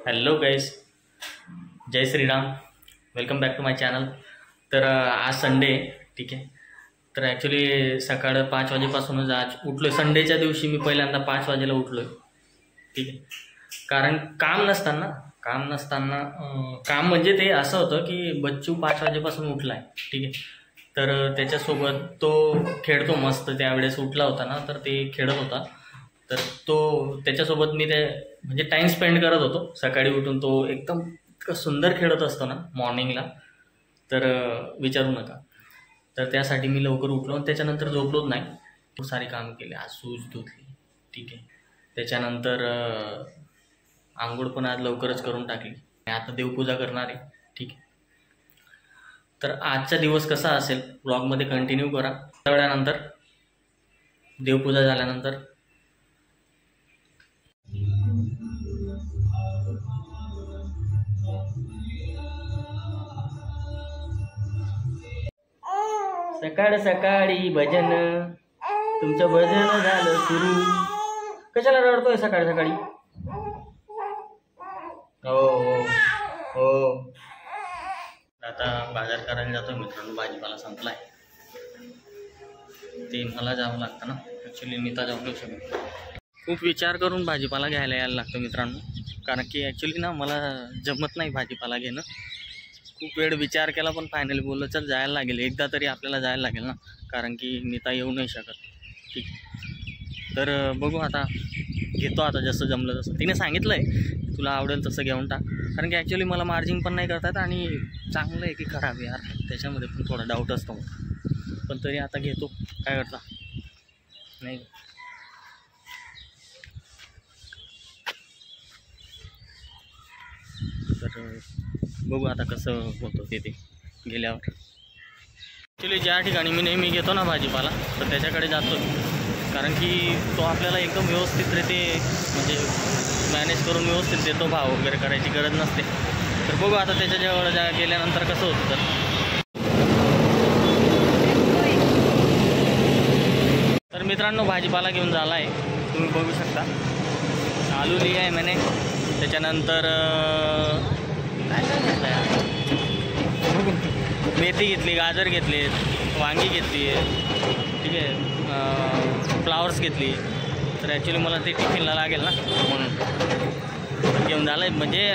Hello guys, जय Shriram. Welcome back to my channel. तर आज संडे, ठीक आहे. तर ॲक्च्युली सकाळ 5 वाजेपासूनच आज उठलो आहे. संडेच्या दिवशी मी पहिल्यांदा 5 वाजेला उठलो आहे, ठीक आहे. कारण काम नसताना काम म्हणजे ते असं होतं की बच्चू 5 वाजेपासून उठला आहे, ठीक आहे. तर त्याच्यासोबत तो खेळतो मस्त. त्यावेळेस उठला होता ना, तर ते खेळत होता. तर त्याच्यासोबत मी ते म्हणजे टाईम स्पेंड करत होतो. सकाळी उठून तो एकदम इतकं सुंदर खेळत असतो ना मॉर्निंगला, तर विचारू नका. तर त्यासाठी मी लवकर उठलो आणि त्याच्यानंतर झोपलोच नाही. खूप सारे काम केले. आज सूज धुतली, ठीक आहे. त्याच्यानंतर आंघोळ पण आज लवकरच करून टाकली. आता देवपूजा करणार आहे, ठीक आहे. तर आजचा दिवस कसा असेल ब्लॉगमध्ये कंटिन्यू करा. थोड्या वेळानंतर देवपूजा झाल्यानंतर सकाळ सकाळी भजन, तुमचं भजन झालं सुरू. कशाला रडतोय सकाळी सकाळी? हो हो हो. आता बाजार करायला जातोय मित्रांनो. भाजीपाला संपलाय, ते मला जावं लागतं ना. ॲक्च्युली मी तर जाऊ नाही शकत. खूप विचार करून भाजीपाला घ्यायला यायला लागतं मित्रांनो. कारण की ॲक्च्युली ना मला जमत नाही भाजीपाला घेणं. खूप वेळ विचार केला पण फायनली बोललं चल जायला लागेल. एकदा तरी आपल्याला जायला लागेल ना, कारण की नीता येऊ नाही शकत, ठीक. तर बघू आता, घेतो आता जसं जमलं तसं. तिने सांगितलं आहे तुला आवडेल तसं घेऊन टाक. कारण की ॲक्च्युली मला मार्जिन पण नाही करतात आणि चांगलं आहे की खराब आहे यार, त्याच्यामध्ये पण थोडा डाऊट असतो. पण तरी आता घेतो, काय करता नाही. तर बघू आता कसं होतं ते गेल्यावर. ॲक्च्युली ज्या ठिकाणी मी नेहमी घेतो ना भाजीपाला, तर त्याच्याकडे जातो. कारण की तो आपल्याला एकदम व्यवस्थित रीते म्हणजे मॅनेज करून व्यवस्थित देतो. भाव वगैरे करायची गरज नसते. तर बघू आता त्याच्याजवळ गेल्यानंतर कसं होतं. तर मित्रांनो भाजीपाला घेऊन झाला आहे, तुम्ही बघू शकता. आलू लिहा आहे मैंने. त्याच्यानंतर काय काय घेतलं आहे, मेथी घेतली, गाजर घेतले, वांगी घेतली आहे, ठीक आहे. फ्लावर्स घेतली. तर ॲक्च्युली मला ते टिफिनला लागेल ना, म्हणून घेऊन झालं आहे. म्हणजे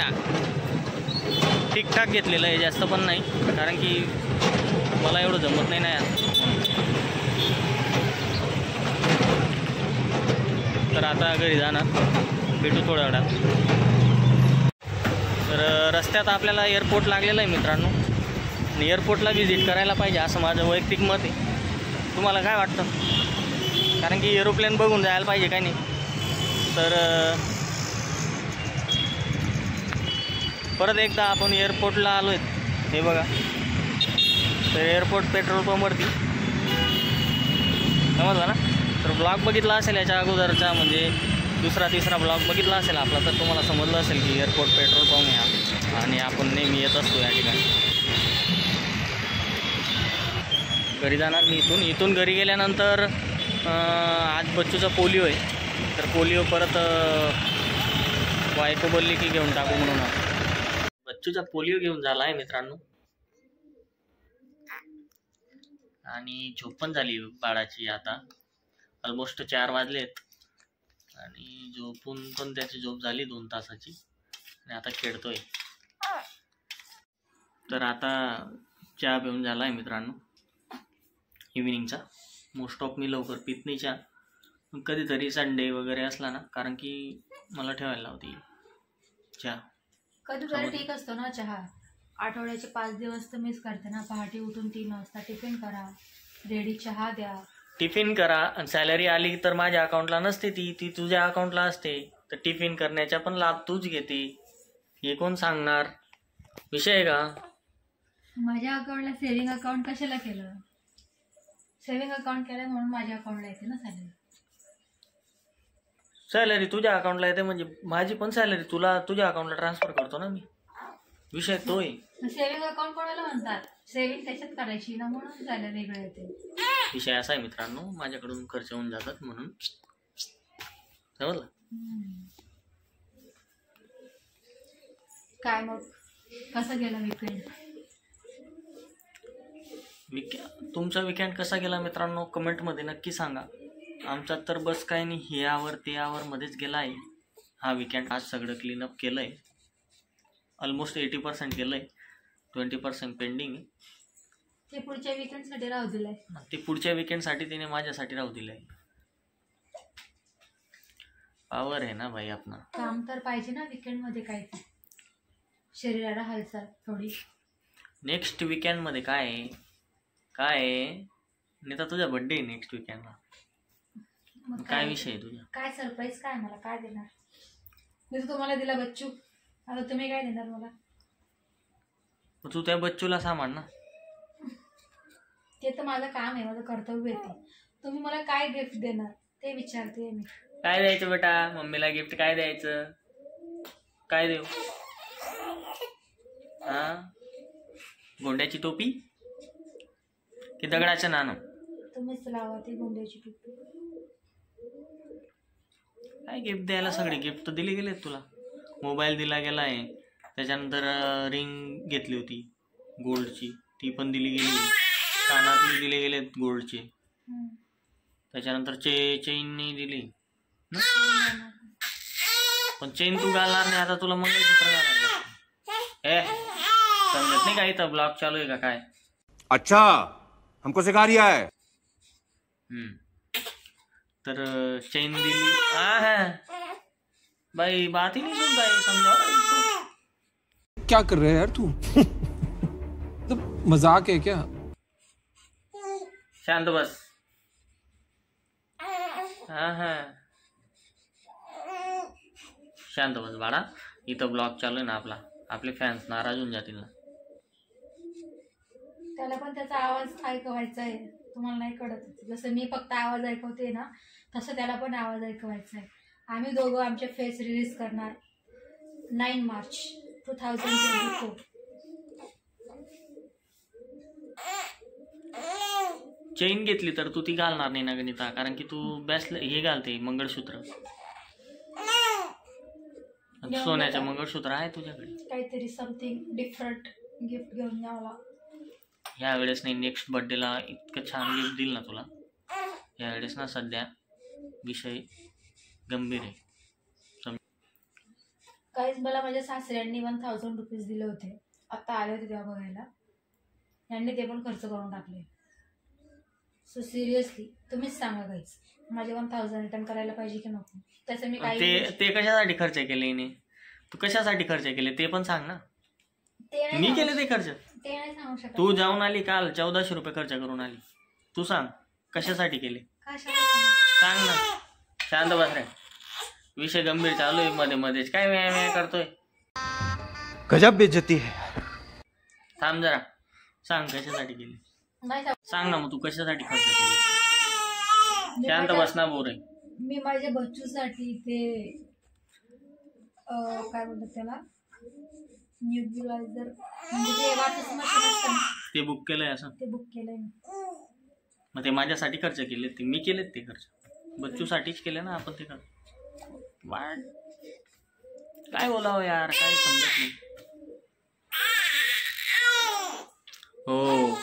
ठीकठाक घेतलेलं आहे, जास्त पण नाही. कारण की मला एवढं जमत नाही ना यार. तर आता घरी जाणार, भेटू थोड्या वेळात. तर रस्त्यात आपल्याला एअरपोर्ट लागलेलं आहे मित्रांनो, आणि एअरपोर्टला व्हिजिट करायला पाहिजे असं माझं वैयक्तिक मत आहे. तुम्हाला काय वाटतं? कारण की एरोप्लेन बघून जायला पाहिजे काय नाही. तर परत एकदा आपण एअरपोर्टला आलो आहेत, हे बघा. तर एअरपोर्ट पेट्रोल पंपवरती समजलं ना. तर ब्लॉग बघितला असेल याच्या अगोदरचा, म्हणजे दुसरा तिसरा ब्लॉग बघितला असेल आपला, तर तुम्हाला समजलं असेल की एअरपोर्ट पेट्रोल पंप आहे आणि आपण नेहमी येत असतो या ठिकाणी. घरी जाणार मी इथून घरी गेल्यानंतर आज बच्चूचा पोलिओ आहे. तर पोलिओ परत बायको बोलली की घेऊन टाकू म्हणून. बच्चूचा पोलिओ घेऊन झाला आहे मित्रांनो, आणि झोप पण झाली बाळाची. आता ऑलमोस्ट 4 वाजलेत आणि झोपून पण त्याची झोप झाली 2 तासाची, आणि आता खेळतोय. तर आता चहा पिऊन झाला आहे मित्रांनो इव्हिनिंगचा. मोस्ट ऑफ मी लवकर पित नाही चहा, कधीतरी संडे वगैरे असला ना, कारण की मला ठेवायला होती चहा. कधीतरी ठीक असतो ना चहा. आठवड्याचे 5 दिवस तर मिस करते ना. पहाटे उठून 3 वाजता टिफिन करा, रेडी चहा द्या. टिफिन करा, आणि सॅलरी आली तर माझ्या अकाउंटला नसते, ती तुझ्या अकाउंटला असते. तर टिफिन करण्याचा पण लाभ तूच घेते, हे कोण सांगणार? विषय आहे का? माझ्या अकाउंटला सेव्हिंग अकाउंट कशाला केलं? सेव्हिंग अकाउंट केलं म्हणून माझ्या अकाउंटला येते ना सॅलरी. सॅलरी तुझ्या अकाउंटला येते म्हणजे माझी पण सॅलरी तुला तुझ्या अकाउंटला ट्रान्सफर करतो ना मी. विषय तो आहे. सेव्हिंग अकाउंट कोणाला म्हणतात? सेव्हिंग त्याच्यात करायची ना, म्हणून सॅलरी वेगळं येते. विषय असा आहे मित्रांनो, माझ्याकडून खर्च होऊन जातात म्हणून. समजलं? काय मग कसा गेला वीकेंड? तुमचा विकेंड कसा गेला मित्रांनो कमेंटमध्ये नक्की सांगा. आमचा तर बस काय नाही, हे आवर ते आवर मध्येच गेला आहे हा विकेंड. आज सगळं क्लीनअप केलं आहे, ऑलमोस्ट 80% केलं आहे, 20% पेंडिंग आहे. ते पुढच्या विकेंडसाठी राहू दिलंय. ते पुढच्या विकेंडसाठी तिने माझ्यासाठी राहू दिलंय. पावर आहे ना भाई आपला. काम तर पाहिजे ना विकेंडमध्ये, काय शरीराला हालचाल थोडी. नेक्स्ट विकेंडमध्ये काय नेता तुझा बर्थडे आहे नेक्स्ट विकेंडला. काय विषय आहे तुझा? काय सरप्राईज काय मला काय देणार? मी तर तुम्हाला दिला बच्चू, आता तुम्ही काय देणार मला? तू त्या बच्चूला सामान ना. ते तर माझं काम आहे, माझं कर्तव्य आहे. तुम्ही मला काय गिफ्ट देणार ते विचारते मी. काय द्यायचं बेटा मम्मीला गिफ्ट? काय द्यायचं? काय देऊ? हा, गोंड्याची टोपी की दगडाचं नाणं? तुम्हीच लावा ती गोंड्याची टोपी. काय गिफ्ट द्यायला? सगळे गिफ्ट तर दिले गेलेत तुला. मोबाईल दिला गेला आहे, त्याच्यानंतर रिंग घेतली होती गोल्डची, ती पण दिली गेली. कानातले दिले गेलेत गोल्डचे. त्याच्यानंतर चेन नाही दिली. पण चेन तू घालणार नाही आता, तुला मंगळसूत्र घालायला. समजत नाही का इथं ब्लॉग चालू आहे का काय? अच्छा हमको सिखा रिया है. तर चेन दिली. भाई बात ही नहीं सुनता है, समझाओ. क्या कर रहे हैं यार तू? तो मजाक है क्या? शांत बस. हाँ शांत बस बाळा, इथं ब्लॉग चालू आहे ना आपला. आपले फॅन्स नाराज होऊन जातील ना. त्याला पण त्याचा आवाज ऐकवायचा आहे, तुम्हाला नाही कळत. जसं मी फक्त आवाज ऐकवते ना, तसं त्याला पण आवाज ऐकवायचा आहे. आम्ही दोघं आमचे फेस रिलीज करणार 9 मार्च 2024. चेन घेतली तर तू ती घालणार नाही ना गणिता, कारण की तू हे घालते मंगळसूत्र. सोन्याचं मंगळसूत्र आहे तुझ्याकडे. काहीतरी समथिंग डिफरंट गिफ्ट घेऊन यावं. ह्या वेळेस नाही, नेक्स्ट बर्थडेला इतकं छान गिफ्ट दिल ना तुला. ह्या वेळेस ना सध्या विषय गंभीर आहे. काहीच मला माझ्या सासऱ्यांनी 1000 रुपीज दिले होते, आता आले होते तेव्हा बघायला. यांनी ते पण खर्च करून टाकले. सो सिरियसली तुम्हीच सांगा काहीच, माझे 1000 रिटर्न करायला पाहिजे की नको? त्याचं मी काय ते कशासाठी खर्च केले ने? तू कशासाठी खर्च केले ते पण सांग ना. मी केले ते खर्च? ते नाही सांगू शकत. तू जाऊन आली काल 1400 रुपये खर्च करून आली. तू सांग कशासाठी केले? सांग ना. शांत बस रे, विषय गंभीर चालू आहे, मध्ये मध्येच काय व्यायाम करतोय. गजब बेइज्जती है. थांब जरा, सांग कशासाठी केले? सांग ना मग, तू कशासाठी खर्च केले? शांत बस ना बोर आहे. मी माझ्या बच्चूसाठी ते काय बोलतात त्याला, न्यूबिलायझर म्हणजे ते वाटच मशीन असतं ना, ते बुक केलंय. असं ते बुक केलंय. मग ते माझ्यासाठी खर्च केले? ते मी केलेत ते खर्च? बच्चूसाठीच केले ना आपण ते खर्च. वाट काय बोलावं यार, काय समजत नाही. हो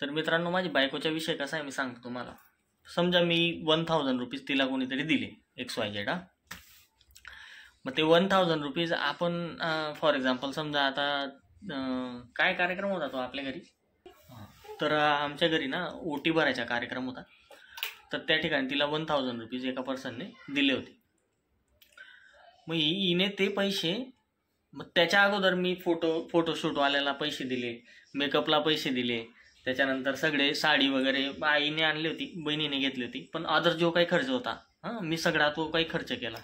तर मित्रांनो, माझी बायकोचा विषय कसा आहे मी सांगतो तुम्हाला. समजा मी 1000 रुपीज तिला कोणीतरी दिले XYZ. मग ते 1000 रुपीज आपण फॉर एक्झाम्पल समजा आता काय कार्यक्रम होता तो आपल्या घरी, तर आमच्या घरी ना ओटी भरायचा कार्यक्रम होता. तर त्या ठिकाणी तिला 1000 रुपीज एका पर्सनने दिले होते. मग हिने ते पैसे, मग त्याच्या अगोदर मी फोटोशूटवाल्याला पैसे दिले, मेकअपला पैसे दिले, त्याच्यानंतर सगळे साडी वगैरे आईने आणली होती, बहिणीने घेतली होती. पण अदर जो काही खर्च होता मी सगळा तो काही खर्च केला.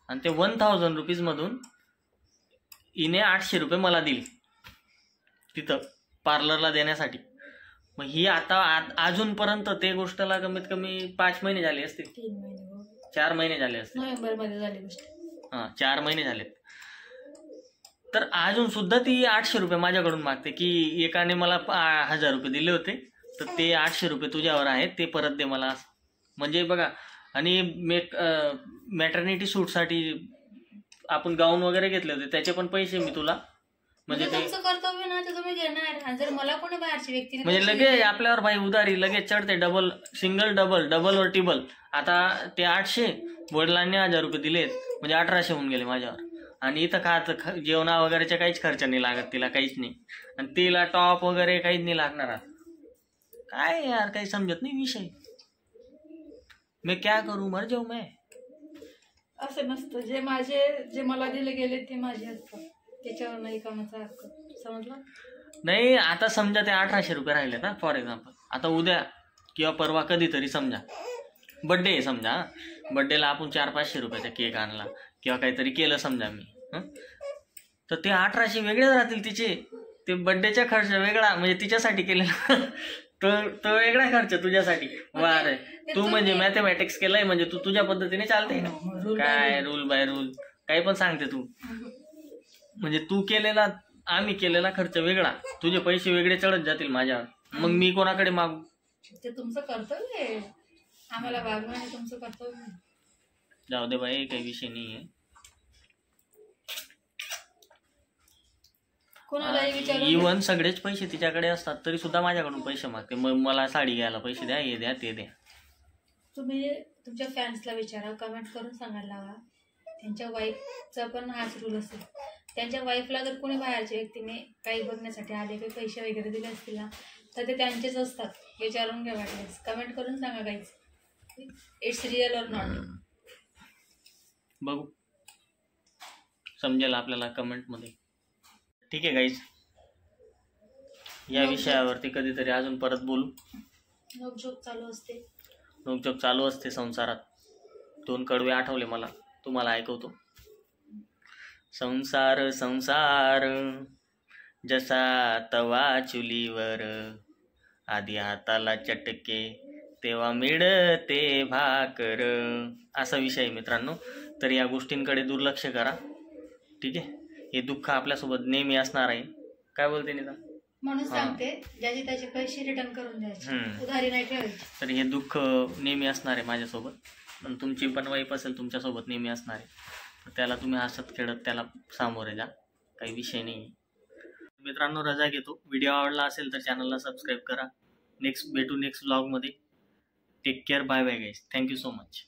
आणि ते 1000 रुपीजमधून हिने 800 रुपये मला दिले तिथं पार्लरला देण्यासाठी. मग ही आता अजूनपर्यंत ते गोष्टला कमीत कमी 5 महिने झाले असतील, 4 महिने झाले असतील, नोव्हेंबरमध्ये झाली गोष्ट. 4 महिने झालेत. तर अजून सुद्धा ती 800 रुपये माझ्याकडून मागते की एकाने मला 1000 रुपये दिले होते, तर ते 800 रुपये तुझ्यावर आहेत, ते परत दे मला. म्हणजे बघा, आणि मॅटर्निटी सूटसाठी आपण गाऊन वगैरे घेतले होते त्याचे पण पैसे मी तुला म्हणजे ते तुमचं कर्तव्य ना ते तुम्ही घेणार. आणि जर मला कोणी बाहेरची व्यक्तीने म्हणजे लगेच आपल्यावर भाई उधारी लगेच चढते. डबल सिंगल डबल वर टिबल. आता ते 800 वडिलांनी 1000 रुपये दिलेत म्हणजे 1800 होऊन गेले माझ्यावर. आणि इथं का जेवणा वगैरेच्या काहीच खर्च नाही लागत तिला, काहीच नाही. आणि तिला टॉप वगैरे काहीच नाही लागणार. काय यार काही समजत नाही विषय. मी क्या करू, मर जाऊ मैं. असं नसतं. जे मला दिले गेले ते माझे असतात, त्याच्यावर नाही कामाचा हक्क. समजलं नाही. आता समजा ते 1800 रुपये राहिले ना फॉर एक्झाम्पल. आता उद्या किंवा परवा कधीतरी समजा बड्डे आहे समजा, बड्डेला आपण 400-500 रुपयाचा केक आणला किंवा काहीतरी केलं समजा मी, तर ते 1800 वेगळेच राहतील तिचे. ते बड्डेचा खर्च वेगळा म्हणजे तिच्यासाठी केलेला तो वेगळा खर्च तुझ्यासाठी. वार तू म्हणजे मॅथमॅटिक्स केलंय म्हणजे तू तुझ्या पद्धतीने चालते. काय रूल बाय रूल काही पण सांगते तू. म्हणजे तू केलेला आम्ही केलेला खर्च वेगळा, तुझे पैसे वेगळे चढत जातील माझ्यावर. मग मी कोणाकडे मागू? ते तुमचं कर्तव्य आहे. आम्हाला वागणं हे तुमचं कर्तव्य आहे. जाऊ दे बाई, काही विषय नाहीये. कोणालाही विचारून इव्हन सगळेच पैसे तिच्याकडे असतात तरी सुद्धा माझ्याकडून पैसे मागते. मग मला साडी घ्यायला पैसे द्या, हे द्या, ते द्या. तुम्ही तुमच्या फॅन्सला विचारा, कमेंट करून सांगायला लावा. त्यांच्या वाईफचा पण हाच रूल असेल. त्यांच्या वाईफला जर कोणी बाहेरच्या व्यक्तीने काही बघण्यासाठी आले, काही पैसे वगैरे दिले असतील ना, तर ते त्यांचेच असतात. विचारून घ्या वाटल्यास. कमेंट करून सांगा guys, it's real or not. बघू समजेल आपल्याला कमेंटमध्ये. ठीक आहे गाईज, या विषयावरती कधीतरी अजून परत बोलू. नोकझोक चालू असते. नोकझोक चालू असते संसारात. 2 कडवे आठवले मला, तुम्हाला ऐकवतो. संसार संसार जसा तवा चुलीवर, आधी हाताला चटके तेव्हा मिळते भाकर. असा विषय आहे मित्रांनो. तर या गोष्टींकडे दुर्लक्ष करा. ठीक आहे. हे दुःख आपल्यासोबत नेहमी असणार आहे. काय बोलते निदा? म्हणून सांगते, ज्याचे त्याचे पैसे रिटर्न करून द्यायचे, उधारी नाही ठेवायची. तर हे दुःख नेहमी असणार आहे माझ्यासोबत. पण तुमची पण वाईफ असेल तुमच्यासोबत नेहमी असणार आहे. तर त्याला तुम्ही हसत खेळत त्याला सामोरे जा, काही विषय नाही. मित्रांनो रजा घेतो. व्हिडिओ आवडला असेल तर चॅनलला सबस्क्राईब करा. भेटू नेक्स्ट व्लॉगमध्ये. Take care. Bye bye guys. Thank you so much.